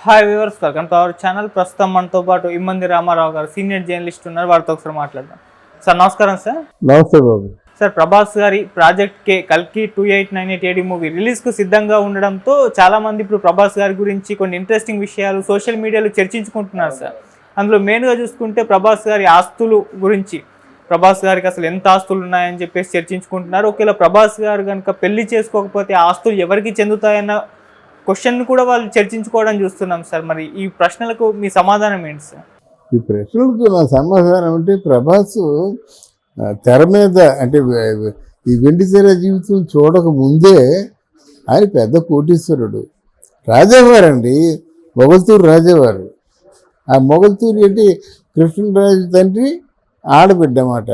Hi viewers, welcome to our channel. ప్రస్తుతం మనతో పాటు ఇమ్మంది రామారావు గారు సీనియర్ జర్నలిస్ట్ ఉన్నారు. వారితో ఒకసారి మాట్లాడదాం. సార్ నమస్కారం. సార్ నమస్తే బాబు. సార్, ప్రభాస్ గారి ప్రాజెక్ట్ కే కల్కి 2898 AD మూవీ రిలీజ్కు సిద్ధంగా ఉండడంతో చాలామంది ఇప్పుడు ప్రభాస్ గారి గురించి కొన్ని ఇంట్రెస్టింగ్ విషయాలు సోషల్ మీడియాలో చర్చించుకుంటున్నారు. సార్, అందులో మెయిన్గా చూసుకుంటే ప్రభాస్ గారి ఆస్తులు గురించి, ప్రభాస్ గారికి అసలు ఎంత ఆస్తులు ఉన్నాయని చెప్పేసి చర్చించుకుంటున్నారు. ఒకవేళ ప్రభాస్ గారు కనుక పెళ్లి చేసుకోకపోతే ఆ ఆస్తులు ఎవరికి చెందుతాయన్న క్వశ్చన్ కూడా వాళ్ళు చర్చించుకోవడం చూస్తున్నాం. సార్, మరి ఈ ప్రశ్నలకు మీ సమాధానం ఏంటి సార్? ఈ ప్రశ్నలకు నా సమాధానం అంటే, ప్రభాస్ తెర మీద అంటే ఈ వెండి తెర జీవితం చూడక ముందే ఆయన పెద్ద కోటీశ్వరుడు, రాజావారండి, మొగల్తూరు రాజావారు. ఆ మొగల్తూరు ఏంటి, కృష్ణరాజు తండ్రి ఆడబిడ్డ అన్నమాట.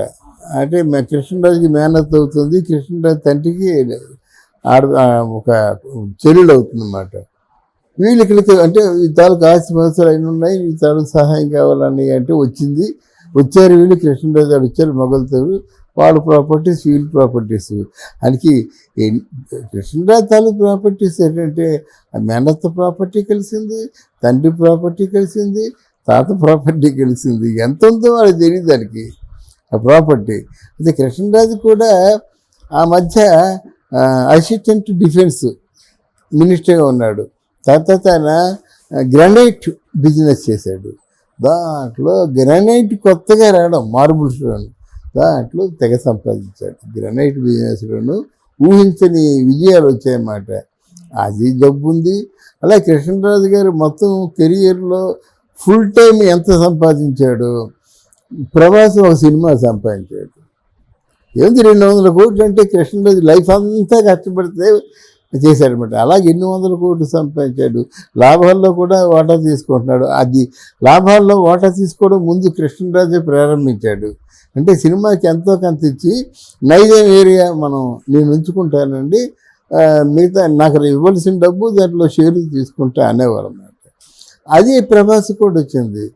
అంటే కృష్ణరాజుకి మేనత్ అవుతుంది, కృష్ణరాజు తండ్రికి ఒక చెల్లెలు అవుతుంది అన్నమాట. వీళ్ళు ఇక్కడికి అంటే ఈ తాలూకు ఆస్తిపాస్తులు అయిన ఉన్నాయి, ఈ తాలూకు సహాయం కావాలని అంటే వచ్చారు వీళ్ళు. కృష్ణరాజు గారు వచ్చారు, మొగల్తూరు, వాళ్ళ ప్రాపర్టీస్ వీళ్ళ ప్రాపర్టీస్. అందుకే కృష్ణరాజు తాలూకు ప్రాపర్టీస్ ఏంటంటే మేనత్త ప్రాపర్టీ కలిసింది, తండ్రి ప్రాపర్టీ కలిసింది, తాత ప్రాపర్టీ కలిసింది. ఎంత ఉందో వాళ్ళకి తెలియదు దానికి ఆ ప్రాపర్టీ. అయితే కృష్ణరాజు కూడా ఆ మధ్య అసిస్టెంట్ డిఫెన్స్ మినిస్టర్గా ఉన్నాడు. తర్వాత ఆయన గ్రానైట్ బిజినెస్ చేశాడు. దాంట్లో గ్రానైట్ కొత్తగా రావడం, మార్బుల్స్లోను దాంట్లో తెగ సంపాదించాడు. గ్రానైట్ బిజినెస్లోను ఊహించని విజయాలు వచ్చాయన్నమాట. అది జబ్బు ఉంది. అలా కృష్ణరాజు గారు మొత్తం కెరియర్లో ఫుల్ టైం ఎంత సంపాదించాడు, ప్రభాస్ ఒక సినిమా సంపాదించాడు. ఏంది 200 కోట్లు అంటే కృష్ణరాజు లైఫ్ అంతా కష్టపడితే చేశాడనమాట. అలాగే ఎన్ని వందల కోట్లు సంపాదించాడు. లాభాల్లో కూడా వాటా తీసుకుంటున్నాడు. అది లాభాల్లో వాటా తీసుకోవడం ముందు కృష్ణరాజే ప్రారంభించాడు. అంటే సినిమాకి ఎంతో కొంత ఇచ్చి నైజాం ఏరియా నేను ఉంచుకుంటానండి, మిగతా నాకు ఇవ్వాల్సిన డబ్బు దాంట్లో షేర్లు తీసుకుంటా అనేవారు అన్నమాట. అది ప్రభాస్ కూడా వచ్చింది.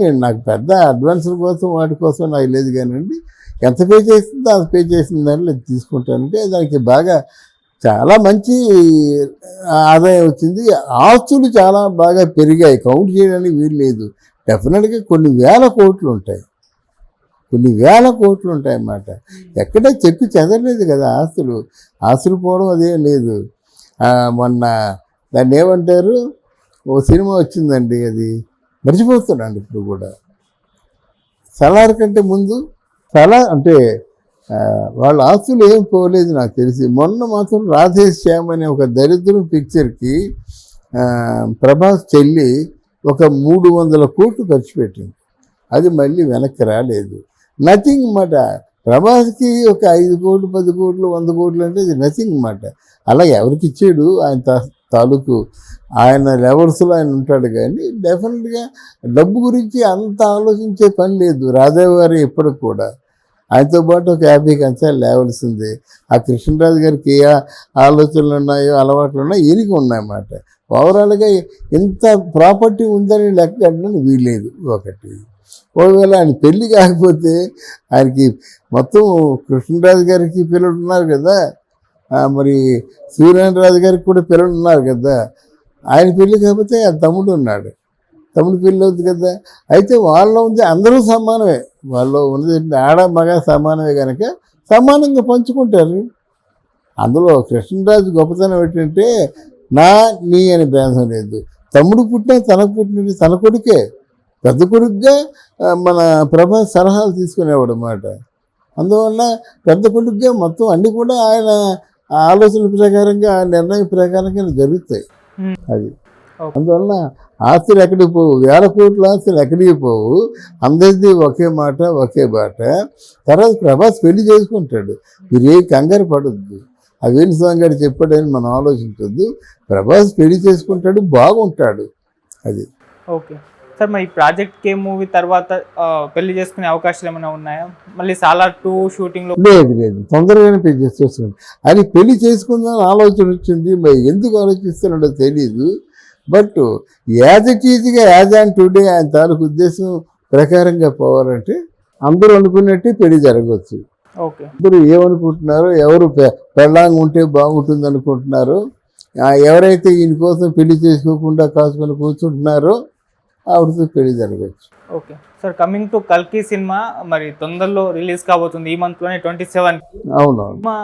నేను నాకు పెద్ద అడ్వాన్సుల కోసం వాటి కోసం నాకు లేదు, కానివ్వండి ఎంత పే చేస్తుందో అది పే చేసిన దాంట్లో తీసుకుంటానంటే దానికి బాగా చాలా మంచి ఆదాయం వచ్చింది. ఆస్తులు చాలా బాగా పెరిగాయి, కౌంట్ చేయడానికి వీలు లేదు. డెఫినెట్గా కొన్ని వేల కోట్లు ఉంటాయి అన్నమాట. ఎక్కడ చెక్కు చెదరలేదు కదా ఆస్తులు పోవడం అదేం లేదు. మొన్న దాన్ని ఏమంటారు, ఓ సినిమా వచ్చిందండి, అది మర్చిపోతున్నాను ఇప్పుడు కూడా. సలార్ కంటే ముందు అంటే వాళ్ళ ఆస్తులు ఏం పోలేదు నాకు తెలిసి. మొన్న మాత్రం రాధేశ్యామ్ అనే ఒక దరిద్రం పిక్చర్కి ప్రభాస్ చెల్లి ఒక 300 కోట్లు ఖర్చు పెట్టింది. అది మళ్ళీ వెనక్కి రాలేదు. నథింగ్ అన్నమాట. ప్రభాస్కి ఒక 5 కోట్లు 10 కోట్లు 100 కోట్లు అంటే అది నథింగ్ అన్నమాట. అలా ఎవరికి ఇచ్చాడు, ఆయన తాలూకు ఆయన లెవెల్స్లో ఆయన ఉంటాడు. కానీ డెఫినెట్గా డబ్బు గురించి అంత ఆలోచించే పని లేదు రాజావారి ఎప్పటికి కూడా. ఆయనతో పాటు ఒక 50 కంచాలు లేవలసిందే. ఆ కృష్ణరాజు గారికి ఏ ఆలోచనలు ఉన్నాయో అలవాట్లు ఉన్నాయో ఈయనకి ఉన్నాయన్నమాట. ఓవరాల్గా ఇంత ప్రాపర్టీ ఉందని లెక్క కట్టడానికి వీల్లేదు. ఒకవేళ ఆయన పెళ్ళి కాకపోతే ఆయనకి మొత్తం కృష్ణరాజు గారికి పిల్లలు ఉన్నారు కదా, మరి సూర్యనారాయణ గారికి కూడా పిల్లలు ఉన్నారు కదా. ఆయన పెళ్ళి కాకపోతే ఆ తమ్ముడు ఉన్నాడు, తమ్ముడు పెళ్ళి అవుతుంది కదా. అయితే వాళ్ళలో ఉంది అందరూ సమానమే, వాళ్ళు ఉన్నది ఆడ మగ సమానమే కనుక సమానంగా పంచుకుంటారు. అందులో కృష్ణరాజు గొప్పతనం ఏంటంటే నీ అని భేదం లేదు. తమ్ముడు పుట్టినా తనకు పుట్టినది తన కొడుకే, పెద్ద కొడుకుగా మన ప్రభాస్ సలహాలు తీసుకునేవాడు అన్నమాట. అందువల్ల పెద్ద కొడుకుగా మొత్తం అన్నీ కూడా ఆయన ఆలోచన ప్రకారంగా నిర్ణయం ప్రకారంగా జరుగుతాయి. అది అందువల్ల ఆస్తులు ఎక్కడికి పోవు, 1000 కోట్ల ఆస్తులు ఎక్కడికి పోవు. అందరిది ఒకే మాట ఒకే బాట. తర్వాత ప్రభాస్ పెళ్లి చేసుకుంటాడు, మీరు ఏ కంగారు పడద్దు. ఆ వేణుస్వామి గారు చెప్పాడని మనం ఆలోచించద్దు. ప్రభాస్ పెళ్లి చేసుకుంటాడు, బాగుంటాడు. అది ఓకే సార్. మరి ప్రాజెక్ట్ కే మూవీ తర్వాత పెళ్లి చేసుకునే అవకాశాలు ఏమైనా ఉన్నాయా? మళ్ళీ సాలార్ 2 షూటింగ్లో లేదు, తొందరగానే పెళ్లి చేస్తున్నాడు. అది పెళ్లి చేసుకుందాం ఆలోచన వచ్చింది. మరి ఎందుకు ఆలోచిస్తున్నాడో తెలీదు. బట్ యాజ్ ఇట్ ఈజ్గా యాజ్ ఆన్ టుడే ఆయన తాలూకు ఉద్దేశం ప్రకారంగా పోవాలంటే అందరూ అనుకున్నట్టే పెళ్లి జరగవచ్చు. అందరూ ఏమనుకుంటున్నారో, ఎవరు పెళ్ళాంగా ఉంటే బాగుంటుంది అనుకుంటున్నారో ఎవరైతే ఈయన కోసం పెళ్లి చేసుకోకుండా కాసుకొని కూర్చుంటున్నారో ఆవిడతో పెళ్లి జరగచ్చు. ఓకే సార్, కమింగ్ టు కల్కి సినిమా మరి తొందరలో రిలీజ్ కాబోతుంది, ఈ మంత్లోనే 27. అవునవును. సినిమా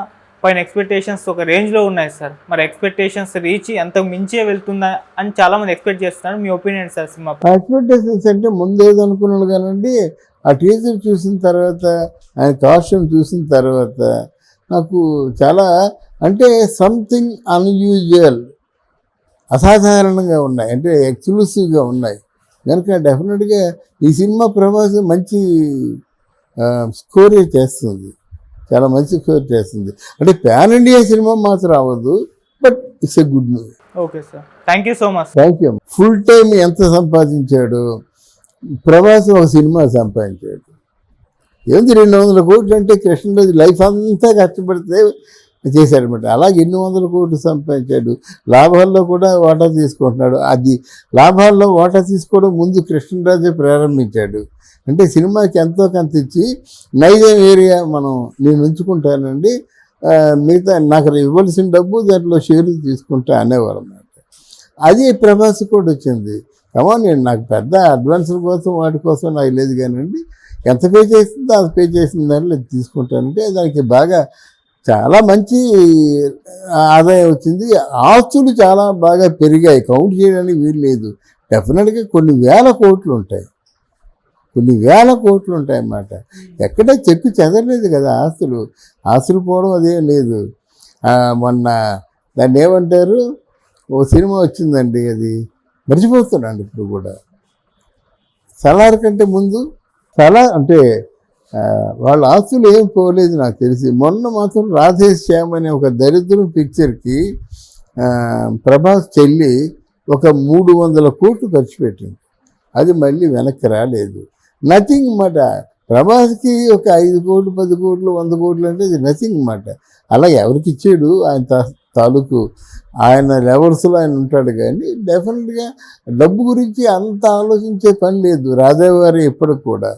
పైన ఎక్స్పెక్టేషన్స్ ఒక రేంజ్లో ఉన్నాయి సార్. మరి ఎక్స్పెక్టేషన్స్ రీచ్ అంతకు మించే వెళ్తుందా అని చాలామంది ఎక్స్పెక్ట్ చేస్తున్నారు. మీ ఒపీనియన్ సార్ సినిమా? ఎక్స్పెక్టేషన్స్ అంటే ముందు ఏదనుకున్నాడు కానండి, ఆ టీజర్ చూసిన తర్వాత ఆయన కాస్ట్యూమ్ చూసిన తర్వాత నాకు చాలా అంటే సంథింగ్ అన్యూజువల్, అసాధారణంగా ఉన్నాయి, అంటే ఎక్స్క్లూసివ్గా ఉన్నాయి కనుక డెఫినెట్గా ఈ సినిమా ప్రభాస్ మంచి స్కోర్ చేస్తుంది, చాలా మంచి స్కోర్ చేస్తుంది. అంటే పాన్ ఇండియా సినిమా మాత్రం అవ్వదు, but it's a good movie. Okay sir, thank you so much. Thank you. Full time ఎంత సంపాదించాడు ప్రభాస్? ఒక సినిమా సంపాదించాడు. ఏంది 200 కోట్లు అంటే కృష్ణరాజు లైఫ్ అంతా కష్టపడితే చేశాడనమాట. అలాగే ఎన్ని వందల కోట్లు సంపాదించాడు. లాభాల్లో కూడా వాటా తీసుకుంటున్నాడు. అది లాభాల్లో వాటా తీసుకోవడం ముందు కృష్ణరాజే ప్రారంభించాడు. అంటే సినిమాకి ఎంతో కొంత ఇచ్చి నైజాం ఏరియా నేను ఉంచుకుంటానండి, మిగతా నాకు ఇవ్వాల్సిన డబ్బు దాంట్లో షేర్లు తీసుకుంటా అనేవారు అన్నమాట. అది ప్రభాస్ కూడా వచ్చింది. నేను నాకు పెద్ద అడ్వాన్సుల కోసం వాటి కోసం నాకు లేదు కానివ్వండి, ఎంత పే చేస్తుందో అంత పే చేసిన దాంట్లో తీసుకుంటానంటే దానికి బాగా చాలా మంచి ఆదాయం వచ్చింది. ఆస్తులు చాలా బాగా పెరిగాయి, కౌంట్ చేయడానికి వీలు లేదు. డెఫినెట్గా కొన్ని వేల కోట్లు ఉంటాయి అన్నమాట. ఎక్కడ చెక్కు చెదరలేదు కదా ఆస్తులు పోవడం అదేం లేదు. మొన్న దాన్ని ఏమంటారు, ఓ సినిమా వచ్చిందండి, అది మర్చిపోతున్నాను ఇప్పుడు కూడా. సలార్ కంటే ముందు అంటే వాళ్ళ ఆస్తులు ఏం పోలేదు నాకు తెలిసి. మొన్న మాత్రం రాధేశ్యామ్ అనే ఒక దరిద్రం పిక్చర్కి ప్రభాస్ చెల్లి ఒక 300 కోట్లు ఖర్చు పెట్టింది. అది మళ్ళీ వెనక్కి రాలేదు. నథింగ్ అన్నమాట. ప్రభాస్కి ఒక 5 కోట్లు 10 కోట్లు 100 కోట్లు అంటే అది నథింగ్ అన్నమాట. అలా ఎవరికి ఇచ్చాడు ఆయన తాలూకు ఆయన లెవెల్స్లో ఆయన ఉంటాడు. కానీ డెఫినెట్గా డబ్బు గురించి అంత ఆలోచించే పని లేదు రాధావారి ఎప్పటికి కూడా.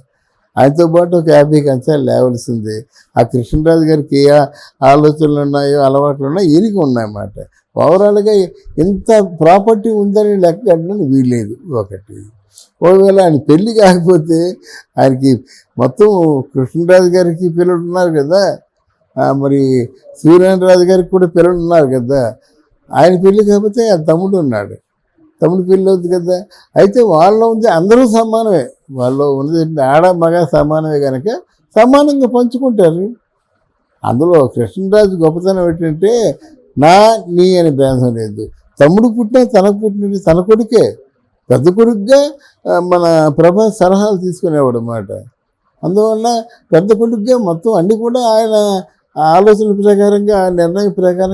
ఆయనతో పాటు ఒక 50 కంచాలు లేవలసిందే. ఆ కృష్ణరాజు గారికి ఏ ఆలోచనలు ఉన్నాయో అలవాట్లు ఉన్నాయో ఈయనకి ఉన్నాయన్నమాట. ఓవరాల్గా ఇంత ప్రాపర్టీ ఉందని లెక్క కట్టడానికి వీల్లేదు. ఒకటి ఒకవేళ ఆయన పెళ్ళి కాకపోతే ఆయనకి మొత్తం కృష్ణరాజు గారికి పిల్లలు ఉన్నారు కదా, మరి సూర్యనారాయణ గారికి కూడా పిల్లలు ఉన్నారు కదా. ఆయన పెళ్ళి కాకపోతే ఆయన తమ్ముడు ఉన్నాడు, తమ్ముడు పెళ్ళి అవుతుంది కదా. అయితే వాళ్ళలో ఉంది అందరూ సమానమే, వాళ్ళు ఉన్నది ఆడ మగ సమానమే కనుక సమానంగా పంచుకుంటారు. అందులో కృష్ణరాజు గొప్పతనం ఏంటంటే నీ అని భేదం లేదు. తమ్ముడు పుట్టిన తనకు పుట్టిన తన కొడుకే, పెద్ద కొడుకుగా మన ప్రభాస్ సలహాలు తీసుకునేవాడు అన్నమాట. అందువల్ల పెద్ద కొడుకుగా మొత్తం అన్నీ కూడా ఆయన ఆలోచన ప్రకారంగా నిర్ణయం ప్రకారం